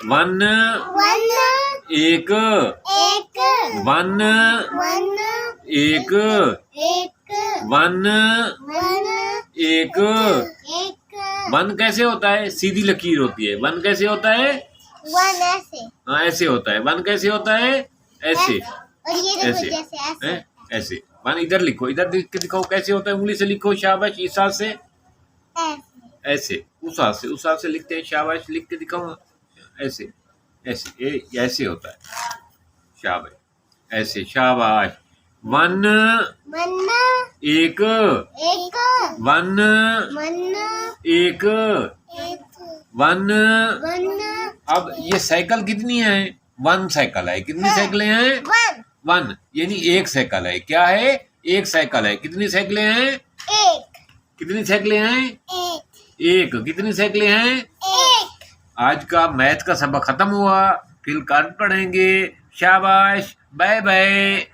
One one एक एक one one एक एक वन वन एक। एक वन कैसे होता है? सीधी लकीर होती है। वन कैसे होता है? वन ऐसे हाँ, ऐसे होता है। वन कैसे होता है? ऐसे और ये देखो ऐसे जैसे ऐसे हैं? ऐसे। वन इधर लिखो, इधर लिख के दिखाओ कैसे होता है। उंगली से लिखो, शाबाश। इस हाथ से ऐसे ऐसे, उस हाथ से लिखते हैं, शाबाश। लिख के दिखाओ ऐसे ऐसे, ऐसे होता है, शाबाश। ऐसे, शाबाश। वन वन एक एक वन वन एक एक वन। वन अब ये साइकिल कितनी है? वन साइकिल है। कितनी साइकिलें हैं? वन वन, यानी एक साइकिल है। क्या है? एक साइकिल है। कितनी साइकिलें हैं? एक कितनी साइकिलें हैं? एक एक। कितनी साइकिलें हैं? एक। आज का मैथ का सबक खत्म हुआ। फिर कल पढ़ेंगे। शाबाश, बाय बाय।